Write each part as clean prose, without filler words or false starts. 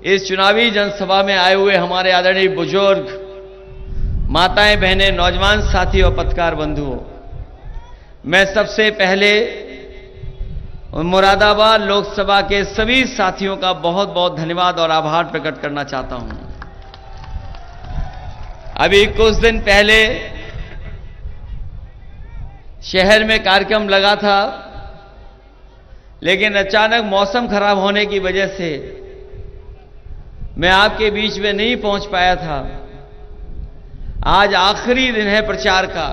इस चुनावी जनसभा में आए हुए हमारे आदरणीय बुजुर्ग, माताएं, बहनें, नौजवान साथी और पत्रकार बंधुओं, मैं सबसे पहले मुरादाबाद लोकसभा के सभी साथियों का बहुत बहुत धन्यवाद और आभार प्रकट करना चाहता हूं। अभी कुछ दिन पहले शहर में कार्यक्रम लगा था, लेकिन अचानक मौसम खराब होने की वजह से मैं आपके बीच में नहीं पहुंच पाया था। आज आखिरी दिन है प्रचार का,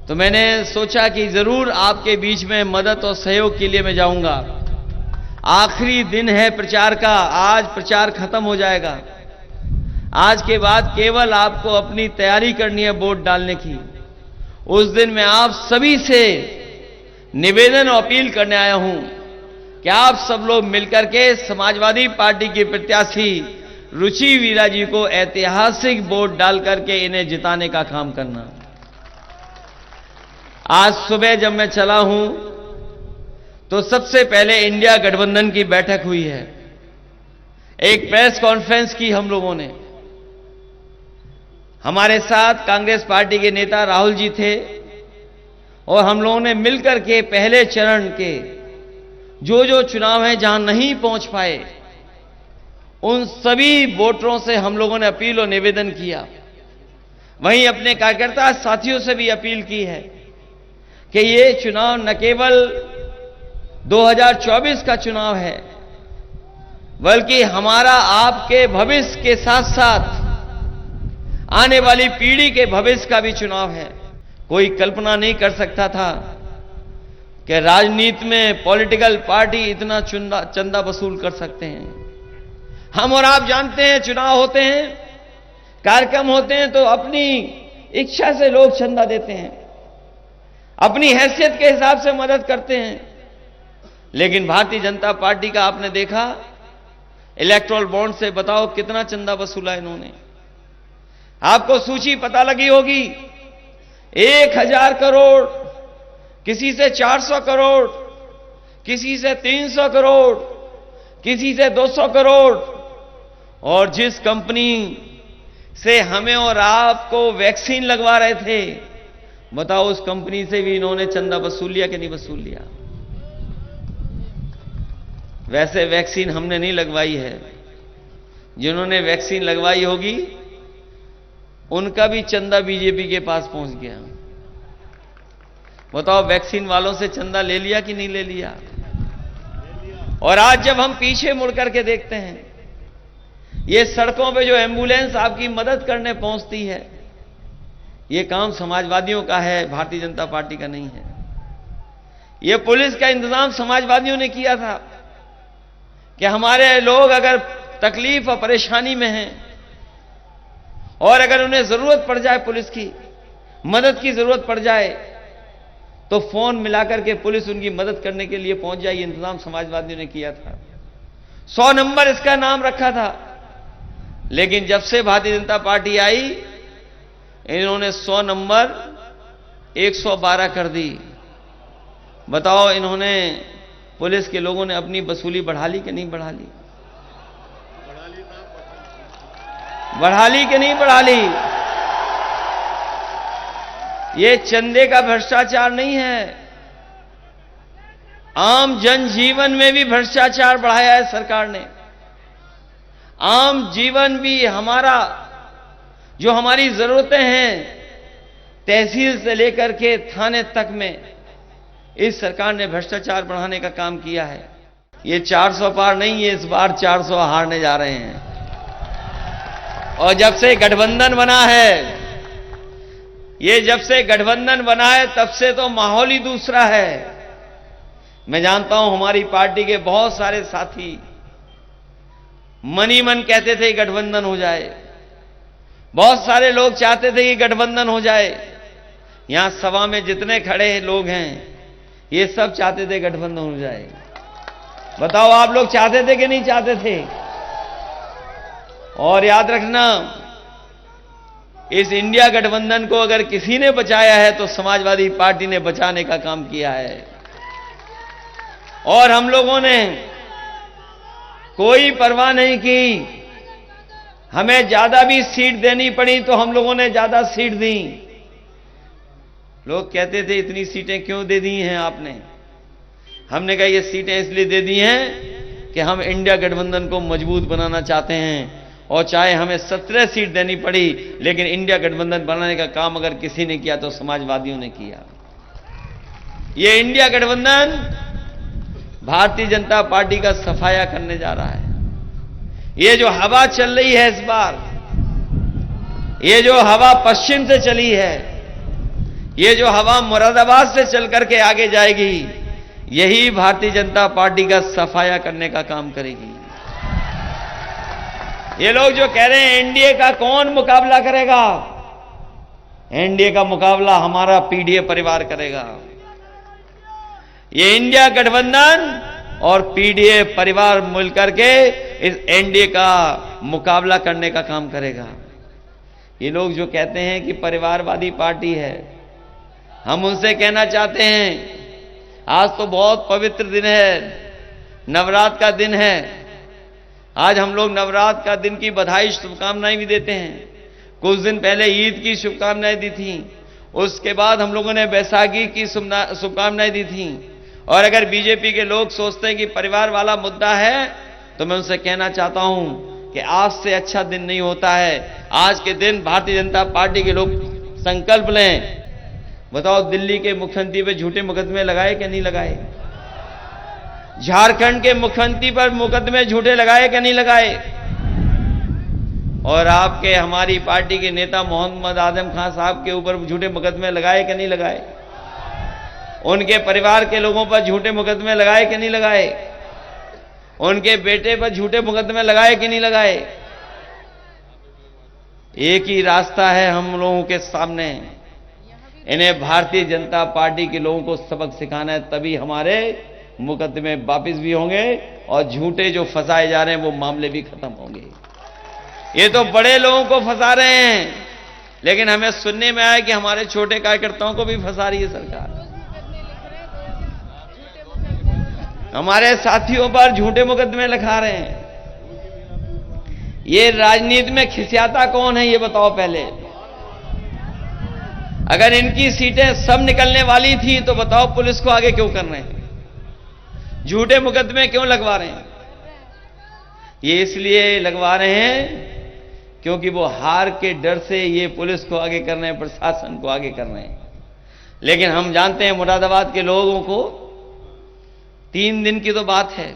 तो मैंने सोचा कि जरूर आपके बीच में मदद और सहयोग के लिए मैं जाऊंगा। आखिरी दिन है प्रचार का, आज प्रचार खत्म हो जाएगा। आज के बाद केवल आपको अपनी तैयारी करनी है वोट डालने की। उस दिन मैं आप सभी से निवेदन और अपील करने आया हूं कि आप सब लोग मिलकर के समाजवादी पार्टी की प्रत्याशी रुचि वीरा जी को ऐतिहासिक वोट डाल करके इन्हें जिताने का काम करना। आज सुबह जब मैं चला हूं तो सबसे पहले इंडिया गठबंधन की बैठक हुई है। एक प्रेस कॉन्फ्रेंस की हम लोगों ने। हमारे साथ कांग्रेस पार्टी के नेता राहुल जी थे और हम लोगों ने मिलकर के पहले चरण के जो चुनाव हैं जहां नहीं पहुंच पाए, उन सभी वोटरों से हम लोगों ने अपील और निवेदन किया। वहीं अपने कार्यकर्ता साथियों से भी अपील की है कि ये चुनाव न केवल 2024 का चुनाव है, बल्कि हमारा आपके भविष्य के साथ साथ आने वाली पीढ़ी के भविष्य का भी चुनाव है। कोई कल्पना नहीं कर सकता था कि राजनीति में पॉलिटिकल पार्टी इतना चंदा वसूल कर सकते हैं। हम और आप जानते हैं, चुनाव होते हैं, कार्यक्रम होते हैं, तो अपनी इच्छा से लोग चंदा देते हैं, अपनी हैसियत के हिसाब से मदद करते हैं। लेकिन भारतीय जनता पार्टी का आपने देखा, इलेक्टोरल बॉन्ड से बताओ कितना चंदा वसूला इन्होंने। आपको सूची पता लगी होगी, 1000 करोड़, किसी से 400 करोड़, किसी से 300 करोड़, किसी से 200 करोड़। और जिस कंपनी से हमें और आपको वैक्सीन लगवा रहे थे, बताओ उस कंपनी से भी इन्होंने चंदा वसूल लिया कि नहीं वसूल लिया। वैसे वैक्सीन हमने नहीं लगवाई है, जिन्होंने वैक्सीन लगवाई होगी उनका भी चंदा बीजेपी के पास पहुंच गया। बताओ वैक्सीन वालों से चंदा ले लिया कि नहीं ले लिया। और आज जब हम पीछे मुड़ करके देखते हैं, ये सड़कों पे जो एम्बुलेंस आपकी मदद करने पहुंचती है, ये काम समाजवादियों का है, भारतीय जनता पार्टी का नहीं है। ये पुलिस का इंतजाम समाजवादियों ने किया था कि हमारे लोग अगर तकलीफ और परेशानी में हैं और अगर उन्हें जरूरत पड़ जाए, पुलिस की मदद की जरूरत पड़ जाए, तो फोन मिलाकर के पुलिस उनकी मदद करने के लिए पहुंच जाए। इंतजाम समाजवादियों ने किया था। 100 नंबर इसका नाम रखा था। लेकिन जब से भारतीय जनता पार्टी आई, इन्होंने 100 नंबर 112 कर दी। बताओ इन्होंने, पुलिस के लोगों ने अपनी वसूली बढ़ा ली कि नहीं बढ़ा ली? बढ़ा ली कि नहीं बढ़ा ली? ये चंदे का भ्रष्टाचार नहीं है, आम जनजीवन में भी भ्रष्टाचार बढ़ाया है सरकार ने। आम जीवन भी हमारा, जो हमारी जरूरतें हैं, तहसील से लेकर के थाने तक में इस सरकार ने भ्रष्टाचार बढ़ाने का काम किया है। ये 400 पार नहीं है, इस बार 400 हारने जा रहे हैं। और जब से गठबंधन बना है, ये जब से गठबंधन बना है, तब से तो माहौल ही दूसरा है। मैं जानता हूं हमारी पार्टी के बहुत सारे साथी मन ही मन कहते थे गठबंधन हो जाए। बहुत सारे लोग चाहते थे कि गठबंधन हो जाए। यहां सभा में जितने खड़े लोग हैं, ये सब चाहते थे गठबंधन हो जाए। बताओ आप लोग चाहते थे कि नहीं चाहते थे? और याद रखना, इस इंडिया गठबंधन को अगर किसी ने बचाया है तो समाजवादी पार्टी ने बचाने का काम किया है। और हम लोगों ने कोई परवाह नहीं की। हमें ज्यादा भी सीट देनी पड़ी तो हम लोगों ने ज्यादा सीट दी। लोग कहते थे इतनी सीटें क्यों दे दी हैं आपने? हमने कहा ये सीटें इसलिए दे दी हैं कि हम इंडिया गठबंधन को मजबूत बनाना चाहते हैं, और चाहे हमें 17 सीट देनी पड़ी, लेकिन इंडिया गठबंधन बनाने का काम अगर किसी ने किया तो समाजवादियों ने किया। ये इंडिया गठबंधन भारतीय जनता पार्टी का सफाया करने जा रहा है। ये जो हवा चल रही है इस बार, ये जो हवा पश्चिम से चली है, ये जो हवा मुरादाबाद से चल करके आगे जाएगी, यही भारतीय जनता पार्टी का सफाया करने का काम करेगी। ये लोग जो कह रहे हैं एनडीए का कौन मुकाबला करेगा, एनडीए का मुकाबला हमारा पीडीए परिवार करेगा। ये इंडिया गठबंधन और पीडीए परिवार मिलकर के इस एनडीए का मुकाबला करने का काम करेगा। ये लोग जो कहते हैं कि परिवारवादी पार्टी है, हम उनसे कहना चाहते हैं आज तो बहुत पवित्र दिन है, नवरात्र का दिन है। आज हम लोग नवरात्र का दिन की बधाई शुभकामनाएं भी देते हैं। कुछ दिन पहले ईद की शुभकामनाएं दी थी, उसके बाद हम लोगों ने बैसाखी की शुभकामनाएं दी थी। और अगर बीजेपी के लोग सोचते हैं कि परिवार वाला मुद्दा है, तो मैं उनसे कहना चाहता हूं कि आज से अच्छा दिन नहीं होता है। आज के दिन भारतीय जनता पार्टी के लोग संकल्प लें। बताओ, दिल्ली के मुख्यमंत्री पे झूठे मुकदमे लगाए कि नहीं लगाए? झारखंड के मुख्यमंत्री पर मुकदमे झूठे लगाए कि नहीं लगाए? और आपके हमारी पार्टी के नेता मोहम्मद आजम खान साहब के ऊपर झूठे मुकदमे लगाए कि नहीं लगाए? उनके परिवार के लोगों पर झूठे मुकदमे लगाए कि नहीं लगाए? उनके बेटे पर झूठे मुकदमे लगाए कि नहीं लगाए? एक ही रास्ता है हम लोगों के सामने, इन्हें भारतीय जनता पार्टी के लोगों को सबक सिखाना है, तभी हमारे मुकदमे वापस भी होंगे और झूठे जो फंसाए जा रहे हैं वो मामले भी खत्म होंगे। ये तो बड़े लोगों को फंसा रहे हैं, लेकिन हमें सुनने में आया कि हमारे छोटे कार्यकर्ताओं को भी फंसा रही है सरकार। हमारे साथियों पर झूठे मुकदमे लिखा रहे हैं। ये राजनीति में खिसियाता कौन है, ये बताओ पहले। अगर इनकी सीटें सब निकलने वाली थी तो बताओ पुलिस को आगे क्यों कर रहे हैं, झूठे मुकदमे क्यों लगवा रहे हैं? ये इसलिए लगवा रहे हैं क्योंकि वो हार के डर से ये पुलिस को आगे कर रहे हैं, प्रशासन को आगे कर रहे हैं। लेकिन हम जानते हैं मुरादाबाद के लोगों को 3 दिन की तो बात है,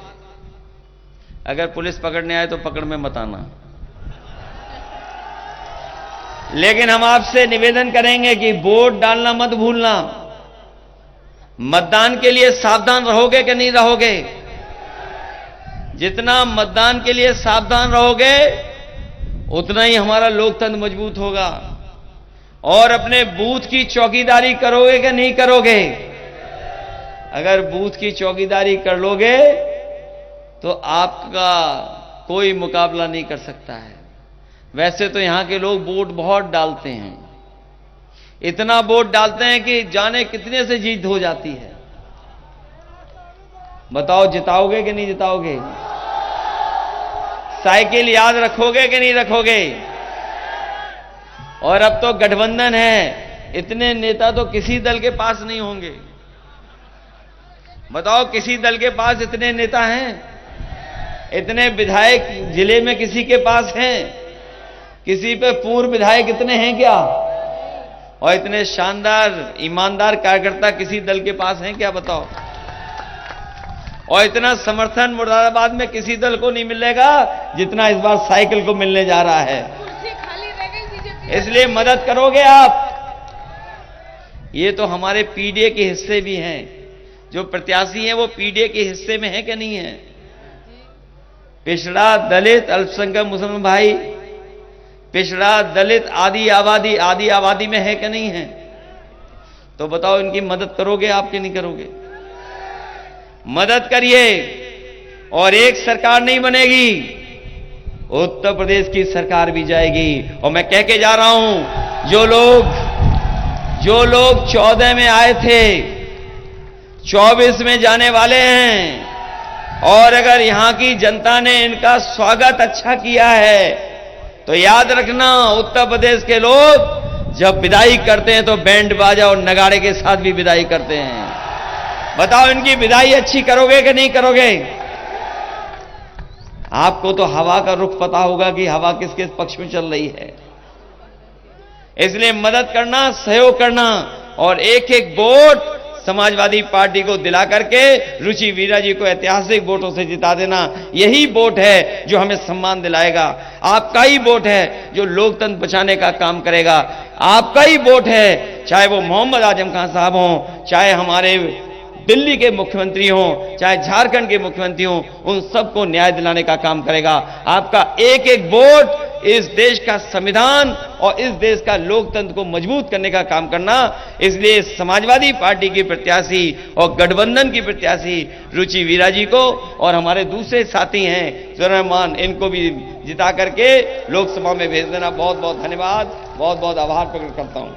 अगर पुलिस पकड़ने आए तो पकड़ में मत आना। लेकिन हम आपसे निवेदन करेंगे कि वोट डालना मत भूलना। मतदान के लिए सावधान रहोगे कि नहीं रहोगे? जितना मतदान के लिए सावधान रहोगे उतना ही हमारा लोकतंत्र मजबूत होगा। और अपने बूथ की चौकीदारी करोगे कि नहीं करोगे? अगर बूथ की चौकीदारी कर लोगे तो आपका कोई मुकाबला नहीं कर सकता है। वैसे तो यहां के लोग वोट बहुत डालते हैं, इतना वोट डालते हैं कि जाने कितने से जीत हो जाती है। बताओ, जिताओगे कि नहीं जिताओगे? साइकिल याद रखोगे कि नहीं रखोगे? और अब तो गठबंधन है, इतने नेता तो किसी दल के पास नहीं होंगे। बताओ, किसी दल के पास इतने नेता हैं? इतने विधायक जिले में किसी के पास हैं? किसी पे पूर्व विधायक इतने हैं क्या? और इतने शानदार ईमानदार कार्यकर्ता किसी दल के पास हैं क्या? बताओ। और इतना समर्थन मुरादाबाद में किसी दल को नहीं मिलेगा जितना इस बार साइकिल को मिलने जा रहा है। इसलिए मदद करोगे आप। ये तो हमारे पीडीए के हिस्से भी हैं, जो प्रत्याशी हैं वो पीडीए के हिस्से में है कि नहीं है? पिछड़ा, दलित, अल्पसंख्यक मुसलमान भाई, पिछड़ा, दलित, आदि आबादी में है कि नहीं है? तो बताओ, इनकी मदद करोगे आप कि नहीं करोगे? मदद करिए। और एक सरकार नहीं बनेगी, उत्तर प्रदेश की सरकार भी जाएगी। और मैं कह के जा रहा हूं, जो लोग 14 में आए थे 24 में जाने वाले हैं। और अगर यहां की जनता ने इनका स्वागत अच्छा किया है तो याद रखना, उत्तर प्रदेश के लोग जब विदाई करते हैं तो बैंड बाजा और नगाड़े के साथ भी विदाई करते हैं। बताओ, इनकी विदाई अच्छी करोगे कि नहीं करोगे? आपको तो हवा का रुख पता होगा कि हवा किस किस पक्ष में चल रही है। इसलिए मदद करना, सहयोग करना और एक एक वोट समाजवादी पार्टी को दिला करके रुचि वीरा जी को ऐतिहासिक वोटों से जिता देना, यही वोट है जो हमें सम्मान दिलाएगा। आपका ही वोट है जो लोकतंत्र बचाने का काम करेगा। आपका ही वोट है, चाहे वो मोहम्मद आजम खान साहब हों, चाहे हमारे दिल्ली के मुख्यमंत्री हों, चाहे झारखंड के मुख्यमंत्री हों, उन सबको न्याय दिलाने का काम करेगा। आपका एक एक वोट इस देश का संविधान और इस देश का लोकतंत्र को मजबूत करने का काम करना। इसलिए समाजवादी पार्टी की प्रत्याशी और गठबंधन की प्रत्याशी रुचि वीरा जी को और हमारे दूसरे साथी हैं रहमान, इनको भी जिता करके लोकसभा में भेज देना। बहुत बहुत धन्यवाद, बहुत बहुत आभार प्रकट करता हूं।